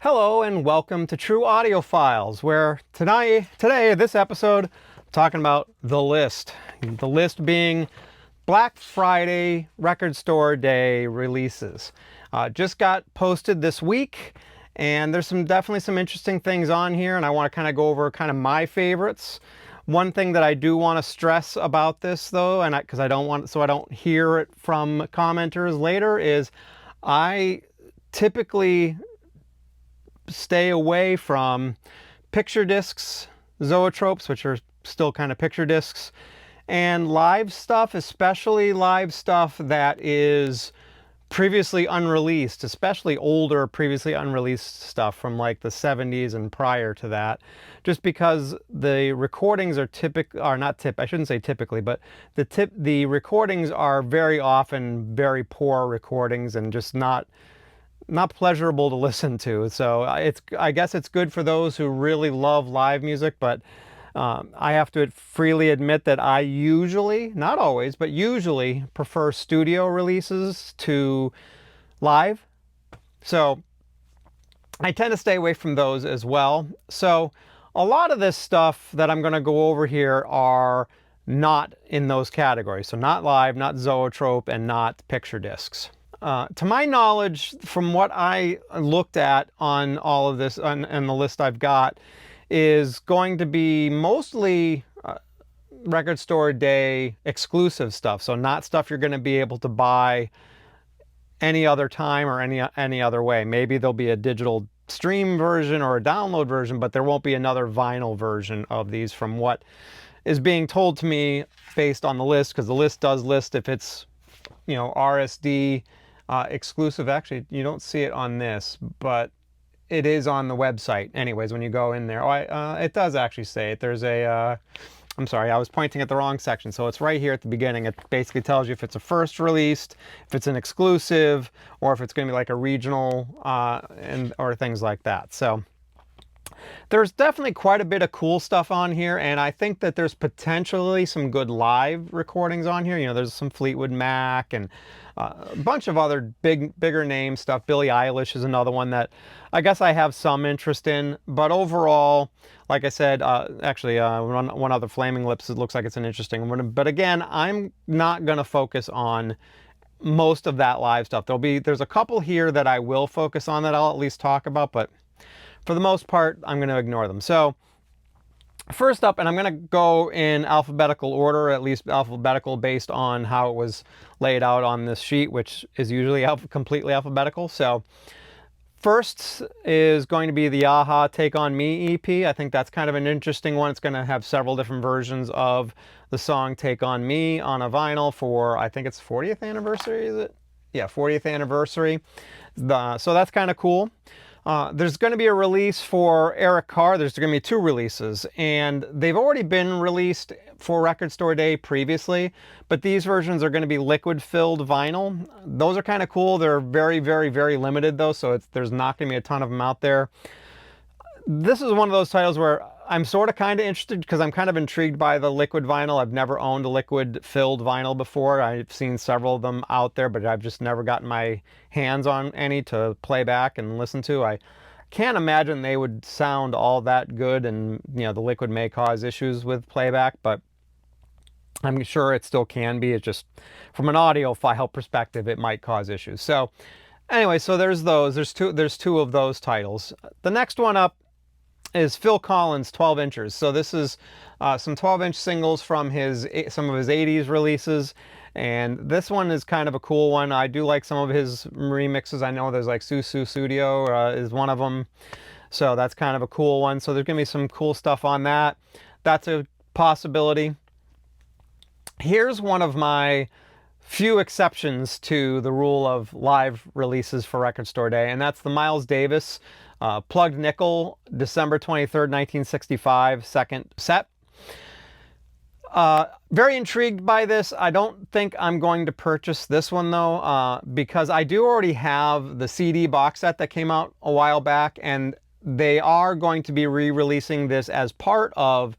Hello and welcome to True Audiophiles, where today, this episode, I'm talking about The List. The List being Black Friday Record Store Day releases. Just got posted this week, and there's definitely some interesting things on here, and I want to kind of go over kind of my favorites. One thing that I do want to stress about this, though, and because I don't want, so I don't hear it from commenters later, is I typically stay away from picture discs, zoetropes, which are still kind of picture discs, and live stuff, especially live stuff that is previously unreleased, especially older previously unreleased stuff from like the 70s and prior to that, just because the recordings I shouldn't say typically, but the recordings are very often very poor recordings and just not pleasurable to listen to. So I guess it's good for those who really love live music, but I have to freely admit that I usually, not always, but usually prefer studio releases to live. So I tend to stay away from those as well. So a lot of this stuff that I'm going to go over here are not in those categories. So not live, not zoetrope, and not picture discs. To my knowledge, from what I looked at on all of this, and the list I've got, is going to be mostly record store day exclusive stuff. So not stuff you're going to be able to buy any other time or any other way. Maybe there'll be a digital stream version or a download version, but there won't be another vinyl version of these from what is being told to me based on the list, because the list does list if it's, RSD exclusive. Actually, you don't see it on this, but it is on the website anyways when you go in there. It does actually say it. There's I'm sorry, I was pointing at the wrong section. So it's right here at the beginning. It basically tells you if it's a first released, if it's an exclusive, or if it's going to be like a regional or things like that. So there's definitely quite a bit of cool stuff on here, and I think that there's potentially some good live recordings on here. There's some Fleetwood Mac and a bunch of other bigger name stuff. Billie Eilish is another one that I guess I have some interest in, but overall, like I said, actually one other, Flaming Lips, it looks like it's an interesting one. But again, I'm not going to focus on most of that live stuff. There's a couple here that I will focus on that I'll at least talk about, but for the most part, I'm going to ignore them. So first up, and I'm going to go in alphabetical order, at least alphabetical based on how it was laid out on this sheet, which is usually completely alphabetical. So first is going to be the a-ha Take On Me EP. I think that's kind of an interesting one. It's going to have several different versions of the song Take On Me on a vinyl for, I think it's 40th anniversary, is it? Yeah, 40th anniversary. So that's kind of cool. There's going to be a release for Eric Carr. There's going to be 2 releases, and they've already been released for Record Store Day previously, but these versions are going to be liquid-filled vinyl. Those are kind of cool. They're very, very, very limited, though, so there's not going to be a ton of them out there. This is one of those titles where I'm sort of kind of interested because I'm kind of intrigued by the liquid vinyl. I've never owned a liquid-filled vinyl before. I've seen several of them out there, but I've just never gotten my hands on any to play back and listen to. I can't imagine they would sound all that good, and the liquid may cause issues with playback, but I'm sure it still can be. It's just from an audiophile perspective, it might cause issues. So anyway, so there's those. There's two of those titles. The next one up is Phil Collins' 12 Inchers. So this is some 12-inch singles from some of his 80s releases, and this one is kind of a cool one. I do like some of his remixes. I know there's like Susu Studio is one of them, so that's kind of a cool one. So there's gonna be some cool stuff on that. That's a possibility. Here's one of my few exceptions to the rule of live releases for Record Store Day, and that's the Miles Davis Plugged Nickel, December 23rd, 1965, second set. Very intrigued by this. I don't think I'm going to purchase this one, though, because I do already have the CD box set that came out a while back, and they are going to be re-releasing this as part of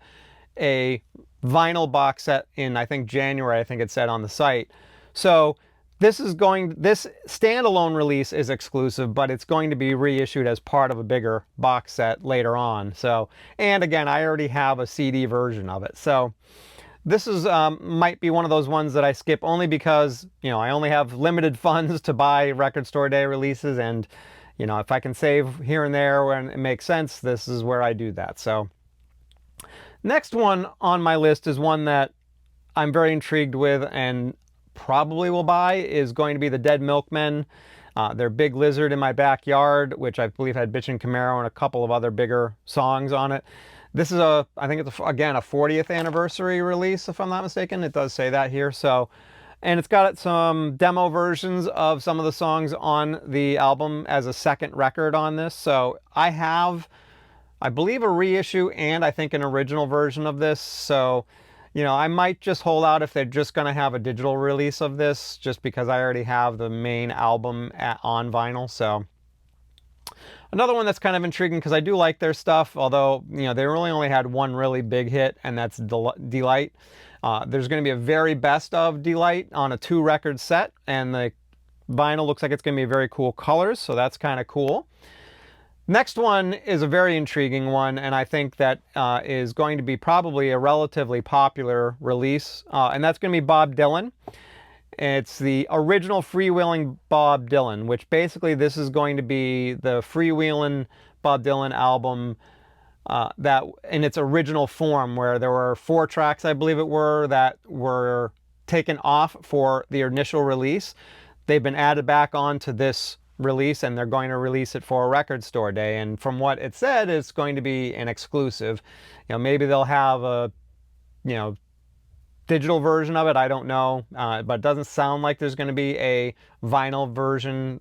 a vinyl box set in, I think, January, I think it said on the site. So this standalone release is exclusive, but it's going to be reissued as part of a bigger box set later on. So, and again, I already have a CD version of it. So this is might be one of those ones that I skip only because, I only have limited funds to buy Record Store Day releases, and if I can save here and there when it makes sense, this is where I do that. So next one on my list is one that I'm very intrigued with and probably will buy, is going to be the Dead Milkmen. Their Big Lizard in My Backyard, which I believe had Bitchin' Camaro and a couple of other bigger songs on it. This is I think it's again a 40th anniversary release, if I'm not mistaken. It does say that here. So, and it's got some demo versions of some of the songs on the album as a second record on this. So I have, I believe, a reissue and I think an original version of this. So, I might just hold out if they're just going to have a digital release of this, just because I already have the main album on vinyl. So another one that's kind of intriguing because I do like their stuff, although, they really only had one really big hit, and that's Delight. There's going to be a very best of Delight on a 2-record set, and the vinyl looks like it's going to be very cool colors, so that's kind of cool. Next one is a very intriguing one, and I think that is going to be probably a relatively popular release, and that's going to be Bob Dylan. It's the original Freewheelin' Bob Dylan, which basically this is going to be the Freewheelin' Bob Dylan album that in its original form, where there were 4 tracks, I believe it were, that were taken off for the initial release. They've been added back onto this release, and they're going to release it for a Record Store Day. And from what it said, it's going to be an exclusive. Maybe they'll have a, digital version of it. I don't know, but it doesn't sound like there's going to be a vinyl version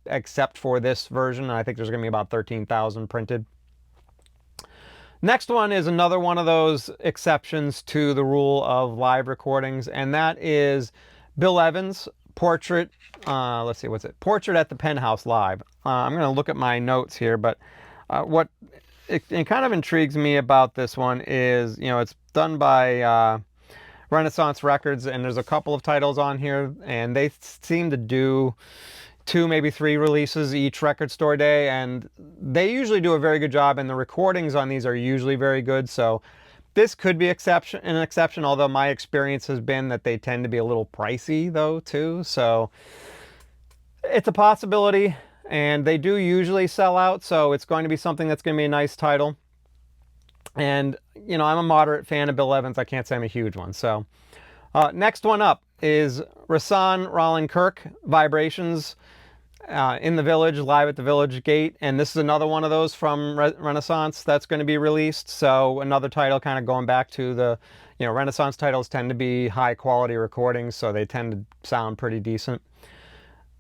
except for this version. I think there's going to be about 13,000 printed. Next one is another one of those exceptions to the rule of live recordings, and that is Bill Evans' Portrait. Let's see, what's it? Portrait at the Penthouse Live. I'm going to look at my notes here, but what it kind of intrigues me about this one is, it's done by Renaissance Records, and there's a couple of titles on here, and they seem to do 2, maybe 3 releases each Record Store Day, and they usually do a very good job, and the recordings on these are usually very good. So this could be an exception, although my experience has been that they tend to be a little pricey though too. So it's a possibility, and they do usually sell out, so it's going to be something that's going to be a nice title. And, I'm a moderate fan of Bill Evans. I can't say I'm a huge one. So next one up is Rahsaan Roland Kirk, Vibrations, in the Village, live at the Village Gate. And this is another one of those from Renaissance that's going to be released. So another title kind of going back to the, Renaissance titles tend to be high quality recordings, so they tend to sound pretty decent.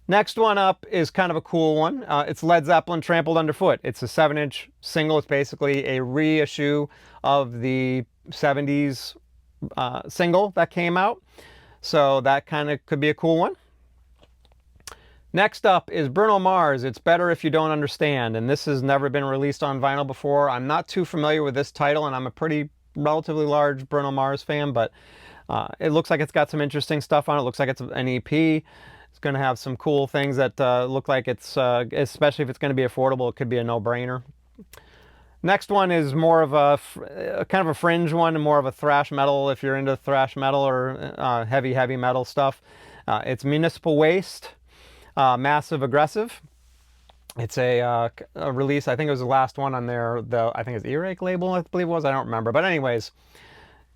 Next one up is kind of a cool one. It's Led Zeppelin, Trampled Underfoot. It's a 7-inch single. It's basically a reissue of the 70s single that came out. So that kind of could be a cool one. Next up is Bruno Mars, It's Better If You Don't Understand. And this has never been released on vinyl before. I'm not too familiar with this title, and I'm a pretty relatively large Bruno Mars fan, but it looks like it's got some interesting stuff on it. It looks like it's an EP. It's going to have some cool things that look like it's, especially if it's going to be affordable, it could be a no-brainer. Next one is more of a kind of a fringe one, and more of a thrash metal, if you're into thrash metal or heavy metal stuff. It's Municipal Waste, Massive Aggressive. It's a release, I think it was the last one on their, I think it's Earache label, I believe it was, I don't remember. But anyways,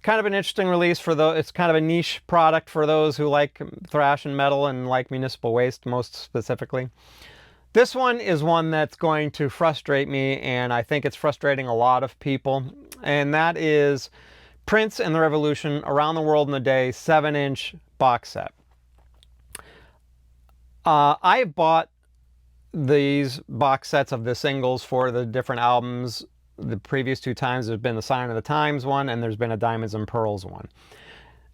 kind of an interesting release for it's kind of a niche product for those who like thrash and metal and like Municipal Waste most specifically. This one is one that's going to frustrate me, and I think it's frustrating a lot of people, and that is Prince and the Revolution, Around the World in a Day 7-inch box set. I bought these box sets of the singles for the different albums. The previous 2 times there's been the Sign of the Times one, and there's been a Diamonds and Pearls one.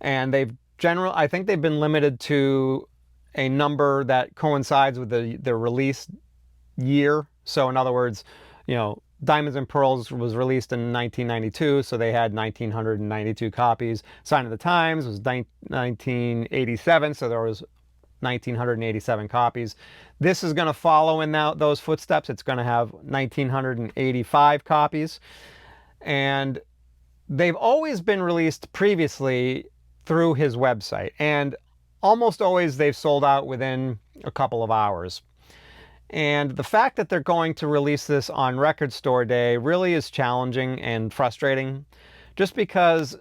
And I think they've been limited to a number that coincides with the release year. So in other words, Diamonds and Pearls was released in 1992, so they had 1,992 copies. Sign of the Times was 1987, so there was 1,987 copies. This is going to follow in those footsteps. It's going to have 1,985 copies. And they've always been released previously through his website. And almost always they've sold out within a couple of hours. And the fact that they're going to release this on Record Store Day really is challenging and frustrating, just because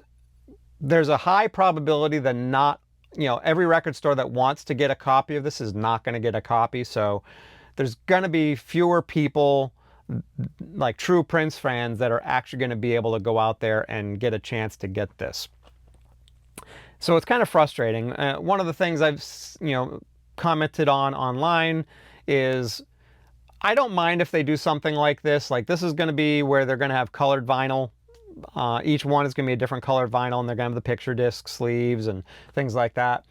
there's a high probability that not, every record store that wants to get a copy of this is not going to get a copy. So there's going to be fewer people, like true Prince fans, that are actually going to be able to go out there and get a chance to get this. So it's kind of frustrating. One of the things I've, commented on online is I don't mind if they do something like this. Like, this is going to be where they're going to have colored vinyl. Each one is going to be a different colored vinyl, and they're going to have the picture disc sleeves and things like that.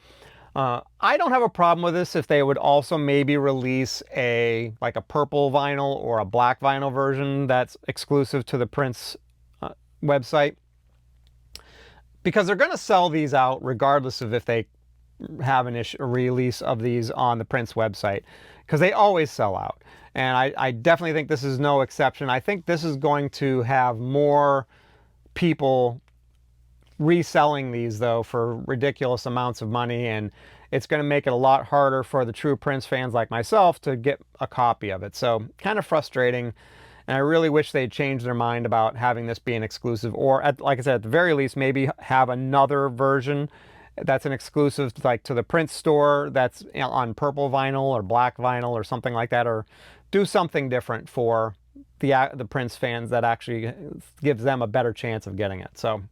I don't have a problem with this if they would also maybe release like a purple vinyl or a black vinyl version that's exclusive to the Prince website, because they're going to sell these out regardless of if they have a release of these on the Prince website, because they always sell out. And I definitely think this is no exception. I think this is going to have more people reselling these, though, for ridiculous amounts of money, and it's going to make it a lot harder for the true Prince fans like myself to get a copy of it. So kind of frustrating, and I really wish they'd changed their mind about having this be an exclusive, or like I said, at the very least, maybe have another version that's an exclusive, like to the Prince store, that's on purple vinyl or black vinyl or something like that, or do something different for the Prince fans that actually gives them a better chance of getting it. So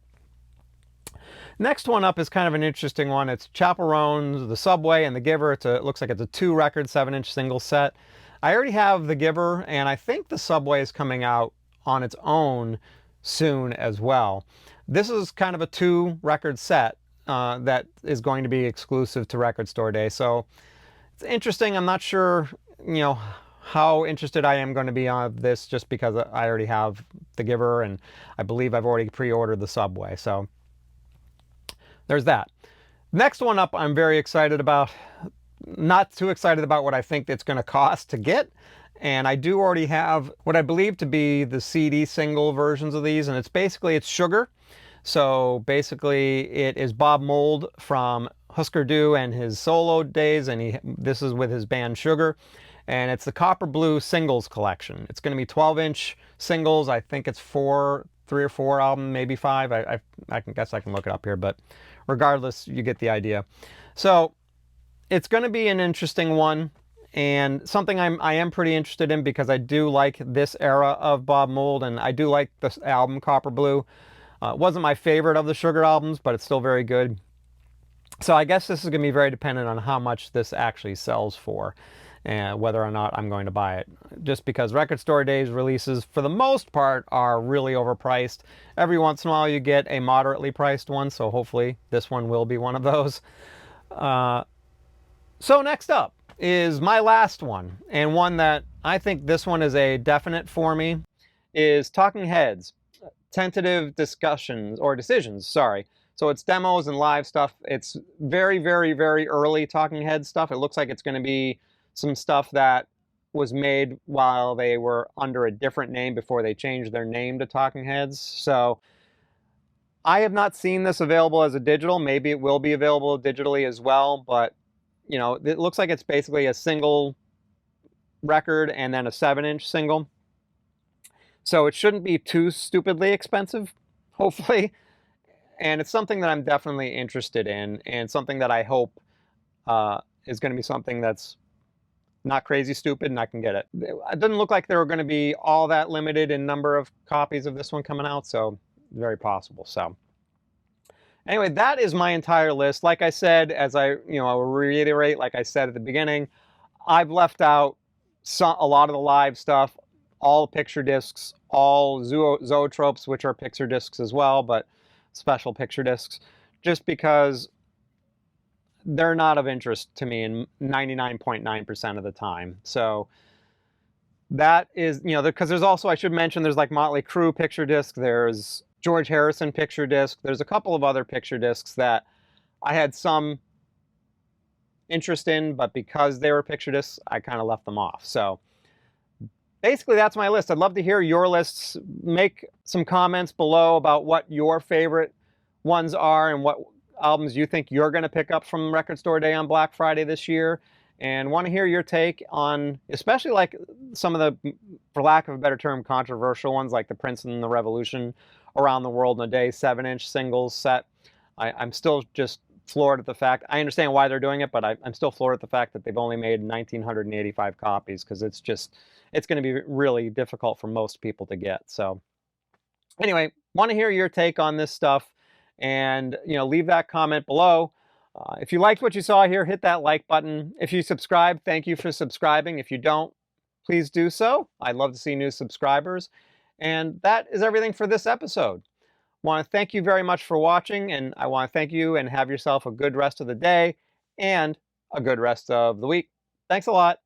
next one up is kind of an interesting one. It's Chappell Roan's The Subway and The Giver. It looks like it's a 2-record 7-inch single set. I already have The Giver, and I think The Subway is coming out on its own soon as well. This is kind of a 2-record set that is going to be exclusive to Record Store Day. So it's interesting. I'm not sure, how interested I am going to be on this, just because I already have The Giver, and I believe I've already pre-ordered The Subway. So there's that. Next one up, I'm very excited about. Not too excited about what I think it's going to cost to get. And I do already have what I believe to be the CD single versions of these, and it's Sugar. So basically it is Bob Mould from Husker Du and his solo days, and this is with his band Sugar, and it's the Copper Blue singles collection. It's going to be 12-inch singles. I think it's 3 or 4 albums, maybe 5. I guess I can look it up here, but regardless, you get the idea. So it's going to be an interesting one, and something I am pretty interested in, because I do like this era of Bob Mould, and I do like this album Copper Blue. It wasn't my favorite of the Sugar albums, but it's still very good. So I guess this is going to be very dependent on how much this actually sells for, and whether or not I'm going to buy it. Just because Record Store Day's releases, for the most part, are really overpriced. Every once in a while you get a moderately priced one, so hopefully this one will be one of those. So next up is my last one, and one that I think this one is a definite for me, is Talking Heads. Tentative discussions, or decisions, sorry. So it's demos and live stuff. It's very, very, very early Talking Heads stuff. It looks like it's going to be some stuff that was made while they were under a different name before they changed their name to Talking Heads. So I have not seen this available as a digital. Maybe it will be available digitally as well, but it looks like it's basically a single record and then a 7-inch single. So it shouldn't be too stupidly expensive, hopefully. And it's something that I'm definitely interested in, and something that I hope is going to be something that's not crazy stupid, and I can get it. It didn't look like they were going to be all that limited in number of copies of this one coming out, so very possible. So anyway, that is my entire list. Like I said, as I will reiterate, like I said at the beginning, I've left out a lot of the live stuff, all picture discs, all zoetropes, which are picture discs as well, but special picture discs, just because they're not of interest to me in 99.9% of the time. So that is, because there's also, I should mention, there's like Motley Crue picture disc, there's George Harrison picture disc, there's a couple of other picture discs that I had some interest in, but because they were picture discs, I kind of left them off. So basically, that's my list. I'd love to hear your lists. Make some comments below about what your favorite ones are and what albums you think you're going to pick up from Record Store Day on Black Friday this year. And want to hear your take on, especially like some of the, for lack of a better term, controversial ones like the Prince and the Revolution Around the World in a Day 7-inch singles set. I'm still just floored at the fact, I understand why they're doing it, but I'm still floored at the fact that they've only made 1,985 copies, because it's going to be really difficult for most people to get. So anyway, want to hear your take on this stuff, and leave that comment below. If you liked what you saw here, hit that like button. If you subscribe, thank you for subscribing. If you don't, please do so. I'd love to see new subscribers. And that is everything for this episode. I want to thank you very much for watching, and I want to thank you and have yourself a good rest of the day and a good rest of the week. Thanks a lot.